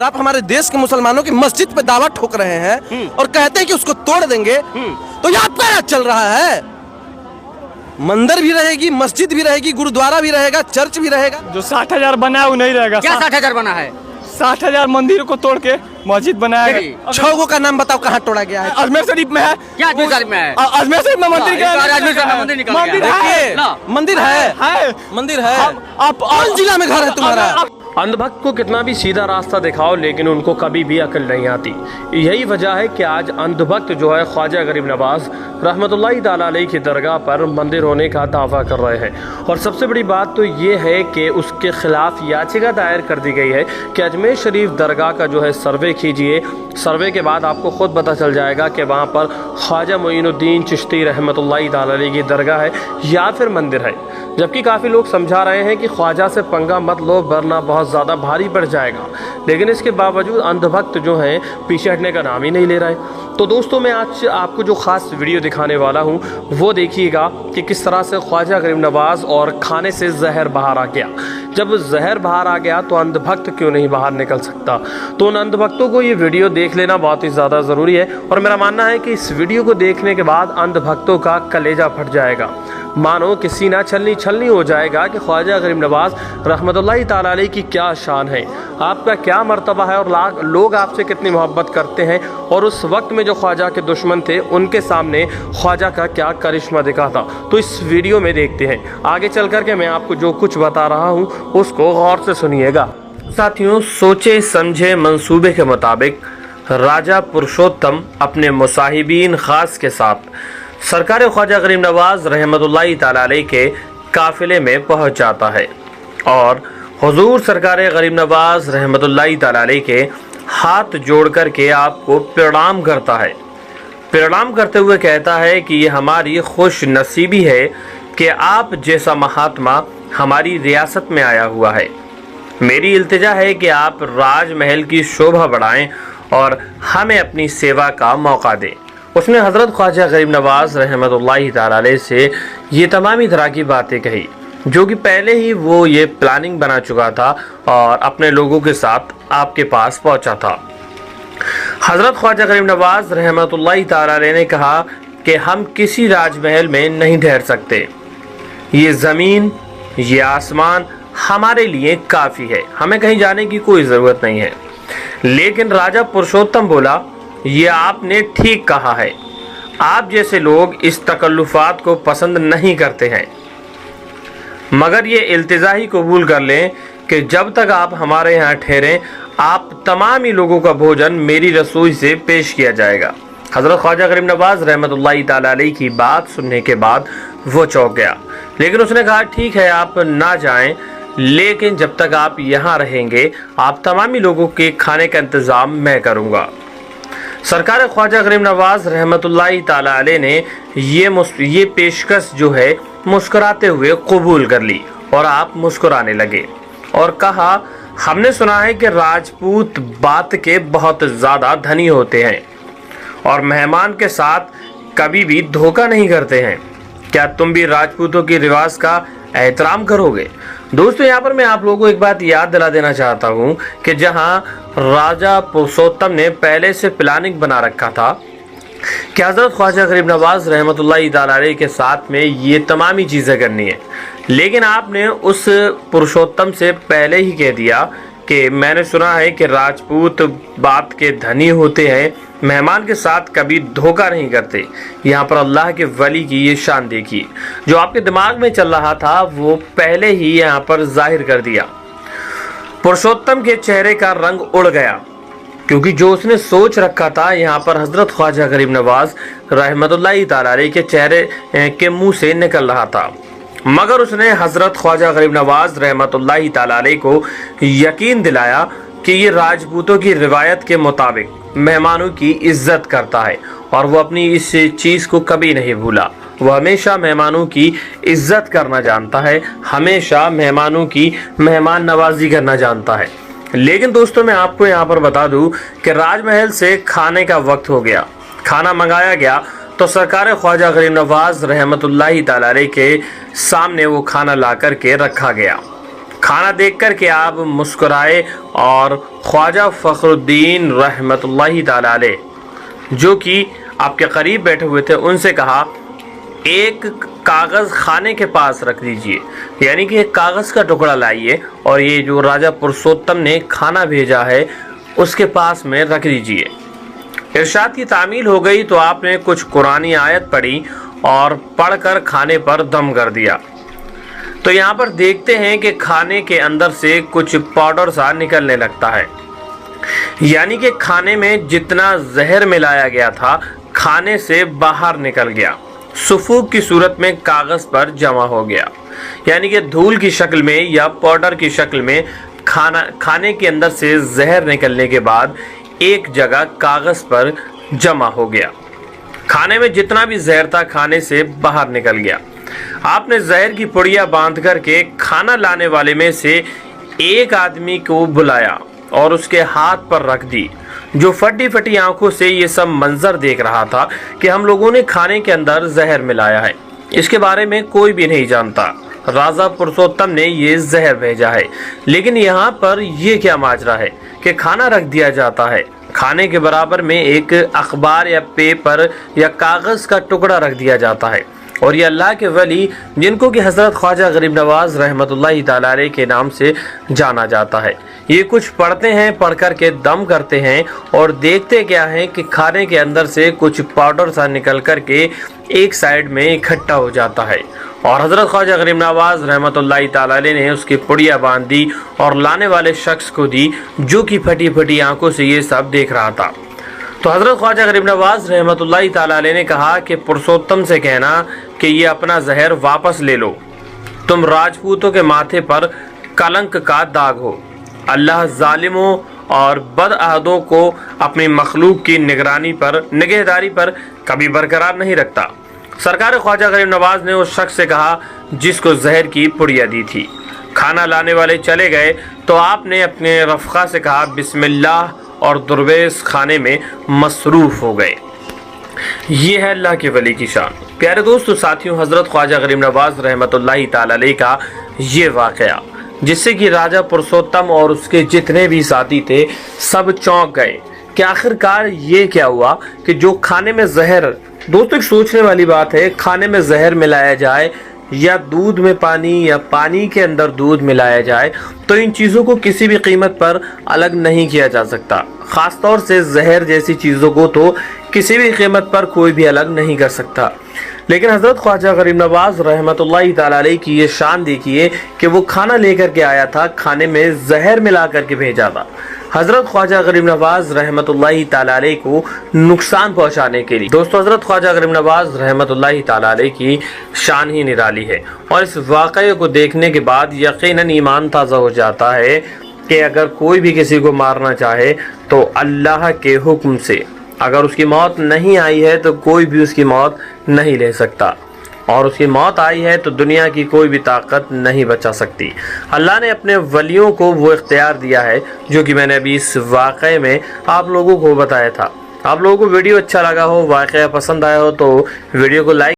आप हमारे देश के मुसलमानों की मस्जिद पे दावा ठोक रहे हैं और कहते हैं कि उसको तोड़ देंगे, तो यहाँ क्या चल रहा है? मंदिर भी रहेगी, मस्जिद भी रहेगी, गुरुद्वारा भी रहेगा, चर्च भी रहेगा। जो 60,000 बना है वो नहीं रहेगा। क्या 60,000 बना है? 60,000 मंदिर को तोड़ के मस्जिद बनाया गया। 6 का नाम बताओ कहाँ तोड़ा गया है? अजमेर शरीफ में है। क्या अजमेर शरीफ में है? अजमेर शरीफ में मंदिर क्या है? अजमेर शरीफ में मंदिर निकल गया। मंदिर है, मंदिर है, मंदिर है। आप कौन जिला में घर है तुम्हारा? अंधभक्त को कितना भी सीधा रास्ता दिखाओ लेकिन उनको कभी भी अकल नहीं आती। यही वजह है कि आज अंधभक्त जो है ख्वाजा गरीब नवाज रहमतुल्लाहि ताला अलैहि की दरगाह पर मंदिर होने का दावा कर रहे हैं। और सबसे बड़ी बात तो ये है कि उसके खिलाफ याचिका दायर कर दी गई है कि अजमेर शरीफ दरगाह का जो है सर्वे कीजिए। सर्वे के बाद आपको खुद पता चल जाएगा कि वहाँ पर ख्वाजा मोइनुद्दीन चिश्ती रहमतुल्लाहि ताला अलैहि की दरगाह है या फिर मंदिर है। जबकि काफ़ी लोग समझा रहे हैं कि ख्वाजा से पंगा मत लो वरना बहुत ज़्यादा भारी पड़ जाएगा, लेकिन इसके बावजूद अंधभक्त जो हैं पीछे हटने का नाम ही नहीं ले रहे। तो दोस्तों मैं आज आपको जो ख़ास वीडियो दिखाने वाला हूं वो देखिएगा कि किस तरह से ख्वाजा गरीब नवाज और खाने से जहर बाहर आ गया। जब जहर बाहर आ गया तो अंधभक्त क्यों नहीं बाहर निकल सकता? तो उन अंधभक्तों को ये वीडियो देख लेना बहुत ही ज़्यादा ज़रूरी है। और मेरा मानना है कि इस वीडियो को देखने के बाद अंधभक्तों का कलेजा फट जाएगा, मानो कि सीना छलनी छलनी हो जाएगा कि ख्वाजा गरीब नवाज रहमतुल्लाहि ताला अलैहि की क्या शान है, आपका क्या मर्तबा है और लोग आपसे कितनी मोहब्बत करते हैं। और उस वक्त में जो ख्वाजा के दुश्मन थे उनके सामने ख्वाजा का क्या करिश्मा दिखा था। तो इस वीडियो में देखते हैं। आगे चल कर के मैं आपको जो कुछ बता रहा हूँ उसको गौर से सुनिएगा। साथियों, सोचे समझे मंसूबे के मुताबिक राजा पुरुषोत्तम अपने मुसाहिबीन खास के साथ सरकार ख्वाजा गरीब नवाज रहमतुल्लाहि ताला अलैहि के काफिले में पहुंच जाता है और हुजूर सरकार गरीब नवाज रहमतुल्लाहि ताला अलैहि के हाथ जोड़ कर के आपको प्रणाम करता है। प्रणाम करते हुए कहता है कि ये हमारी खुश नसीबी है कि आप जैसा महात्मा हमारी रियासत में आया हुआ है। मेरी इल्तिजा है कि आप राजमहल की शोभा बढ़ाएं और हमें अपनी सेवा का मौका दें। उसने हज़रत ख्वाजा गरीब नवाज रहमतुल्लाहि ताला अलैहि से ये तमामी तरह की बातें कही जो कि पहले ही वो ये प्लानिंग बना चुका था और अपने लोगों के साथ आपके पास पहुंचा था। हज़रत ख्वाजा गरीब नवाज रहमतुल्लाहि ताला अलैहि ने कहा कि हम किसी राजमहल में नहीं ठहर सकते, ये ज़मीन ये आसमान हमारे लिए काफ़ी है, हमें कहीं जाने की कोई ज़रूरत नहीं है। लेकिन राजा पुरुषोत्तम बोला, ये आपने ठीक कहा है, आप जैसे लोग इस तकल्लुफ़ात को पसंद नहीं करते हैं, मगर ये इल्तिजा ही कबूल कर लें कि जब तक आप हमारे यहाँ ठहरें आप तमाम ही लोगों का भोजन मेरी रसोई से पेश किया जाएगा। हज़रत ख्वाजा गरीब नवाज रहमतुल्लाहि ताला अलैहि की बात सुनने के बाद वो चौंक गया, लेकिन उसने कहा ठीक है आप ना जाएं, लेकिन जब तक आप यहाँ रहेंगे आप तमामी लोगों के खाने का इंतज़ाम मैं करूँगा। सरकार ख्वाजा गरीब नवाज रहमतुल्लाहि ताला अलैहि ने ये पेशकश जो है मुस्कुराते हुए कबूल कर ली और आप मुस्कुराने लगे और कहा, हमने सुना है कि राजपूत बात के बहुत ज़्यादा धनी होते हैं और मेहमान के साथ कभी भी धोखा नहीं करते हैं, क्या तुम भी राजपूतों की रिवाज का एहतराम करोगे? दोस्तों यहाँ पर मैं आप लोगों को एक बात याद दिला देना चाहता हूँ कि जहाँ राजा पुरुषोत्तम ने पहले से प्लानिंग बना रखा था कि हज़रत ख्वाजा गरीब नवाज रहमतुल्लाहि ताला अलैहि के साथ में ये तमामी चीज़ें करनी है, लेकिन आपने उस पुरुषोत्तम से पहले ही कह दिया कि मैंने सुना है कि राजपूत बात के धनी होते हैं, मेहमान के साथ कभी धोखा नहीं करते। यहाँ पर अल्लाह के वली की ये शान देखिए, जो आपके दिमाग में चल रहा था वो पहले ही यहाँ पर जाहिर कर दिया। पुरुषोत्तम के चेहरे का रंग उड़ गया क्योंकि जो उसने सोच रखा था यहाँ पर हज़रत ख्वाजा गरीब नवाज रहमतुल्लाहि ताला अलैहि के चेहरे के मुंह से निकल रहा था, मगर उसने हज़रत ख्वाजा गरीब नवाज रहमतुल्लाहि ताला अलैहि को यकीन दिलाया कि ये राजपूतों की रिवायत के मुताबिक मेहमानों की इज्जत करता है और वो अपनी इस चीज़ को कभी नहीं भूला। वो हमेशा मेहमानों की इज्जत करना जानता है, हमेशा मेहमानों की मेहमान नवाजी करना जानता है। लेकिन दोस्तों मैं आपको यहाँ पर बता दूँ कि राजमहल से खाने का वक्त हो गया, खाना मंगाया गया तो सरकार ख्वाजा गरीब नवाज रहमतुल्लाहि ताला अलैहि के सामने वो खाना ला कर के रखा गया। کھانا دیکھ کر کے آپ مسکرائے اور خواجہ فخرالدین رحمۃ اللہ تعالی علیہ جو کہ آپ کے قریب بیٹھے ہوئے تھے ان سے کہا ایک کاغذ خانے کے پاس رکھ دیجئے، یعنی کہ ایک کاغذ کا ٹکڑا لائیے اور یہ جو راجہ پرسوتم نے کھانا بھیجا ہے اس کے پاس میں رکھ دیجئے۔ ارشاد کی تعمیل ہو گئی تو آپ نے کچھ قرآنی آیت پڑھی اور پڑھ کر کھانے پر دم کر دیا۔ تو یہاں پر دیکھتے ہیں کہ کھانے کے اندر سے کچھ پاؤڈر سا نکلنے لگتا ہے، یعنی کہ کھانے میں جتنا زہر ملایا گیا تھا کھانے سے باہر نکل گیا، سفوک کی صورت میں کاغذ پر جمع ہو گیا، یعنی کہ دھول کی شکل میں یا پاؤڈر کی شکل میں کھانے کے اندر سے زہر نکلنے کے بعد ایک جگہ کاغذ پر جمع ہو گیا۔ کھانے میں جتنا بھی زہر تھا کھانے سے باہر نکل گیا۔ آپ نے زہر کی پڑیاں باندھ کر کے کھانا لانے والے میں سے ایک آدمی کو بلایا اور اس کے ہاتھ پر رکھ دی، جو پھٹی پھٹی آنکھوں سے یہ سب منظر دیکھ رہا تھا کہ ہم لوگوں نے کھانے کے اندر زہر ملایا ہے، اس کے بارے میں کوئی بھی نہیں جانتا، راجہ پرسوتم نے یہ زہر بھیجا ہے۔ لیکن یہاں پر یہ کیا ماجرا ہے کہ کھانا رکھ دیا جاتا ہے، کھانے کے برابر میں ایک اخبار یا پیپر یا کاغذ کا ٹکڑا رکھ دیا جاتا ہے، اور یہ اللہ کے ولی جن کو کہ حضرت خواجہ غریب نواز رحمۃ اللہ تعالی علیہ کے نام سے جانا جاتا ہے، یہ کچھ پڑھتے ہیں، پڑھ کر کے دم کرتے ہیں اور دیکھتے کیا ہیں کہ کھانے کے اندر سے کچھ پاؤڈر سا نکل کر کے ایک سائیڈ میں اکٹھا ہو جاتا ہے، اور حضرت خواجہ غریب نواز رحمۃ اللہ تعالی علیہ نے اس کی پڑیاں باندھ دی اور لانے والے شخص کو دی جو کہ پھٹی پھٹی آنکھوں سے یہ سب دیکھ رہا تھا۔ تو حضرت خواجہ غریب نواز رحمۃ اللہ تعالی علیہ نے کہا کہ پرسوتم سے کہنا کہ یہ اپنا زہر واپس لے لو، تم راجپوتوں کے ماتھے پر کلنک کا داغ ہو، اللہ ظالموں اور بدعہدوں کو اپنی مخلوق کی نگہداری پر کبھی برقرار نہیں رکھتا۔ سرکار خواجہ غریب نواز نے اس شخص سے کہا جس کو زہر کی پڑیاں دی تھی۔ کھانا لانے والے چلے گئے تو آپ نے اپنے رفقا سے کہا بسم اللہ، اور درویش کھانے میں مصروف ہو گئے۔ یہ ہے اللہ کے ولی کی شان۔ پیارے دوستو ساتھیوں، حضرت خواجہ غریب نواز رحمۃ اللہ تعالی علیہ کا یہ واقعہ جس سے کہ راجہ پرسوتم اور اس کے جتنے بھی ساتھی تھے سب چونک گئے کہ آخر کار یہ کیا ہوا کہ جو کھانے میں زہر، دوستو ایک سوچنے والی بات ہے، کھانے میں زہر ملایا جائے یا دودھ میں پانی یا پانی کے اندر دودھ ملایا جائے تو ان چیزوں کو کسی بھی قیمت پر الگ نہیں کیا جا سکتا، خاص طور سے زہر جیسی چیزوں کو تو کسی بھی قیمت پر کوئی بھی الگ نہیں کر سکتا۔ لیکن حضرت خواجہ غریب نواز رحمۃ اللہ تعالی علیہ کی یہ شان دیکھیے کہ وہ کھانا لے کر کے آیا تھا، کھانے میں زہر ملا کر کے بھیجا تھا حضرت خواجہ غریب نواز رحمۃ اللہ تعالی علیہ کو نقصان پہنچانے کے لیے۔ دوستو حضرت خواجہ غریب نواز رحمۃ اللہ تعالی علیہ کی شان ہی نرالی ہے، اور اس واقعے کو دیکھنے کے بعد یقیناً ایمان تازہ ہو جاتا ہے کہ اگر کوئی بھی کسی کو مارنا چاہے تو اللہ کے حکم سے، اگر اس کی موت نہیں آئی ہے تو کوئی بھی اس کی موت نہیں لے سکتا، اور اس کی موت آئی ہے تو دنیا کی کوئی بھی طاقت نہیں بچا سکتی۔ اللہ نے اپنے ولیوں کو وہ اختیار دیا ہے جو کہ میں نے ابھی اس واقعے میں آپ لوگوں کو بتایا تھا۔ آپ لوگوں کو ویڈیو اچھا لگا ہو، واقعہ پسند آیا ہو تو ویڈیو کو لائک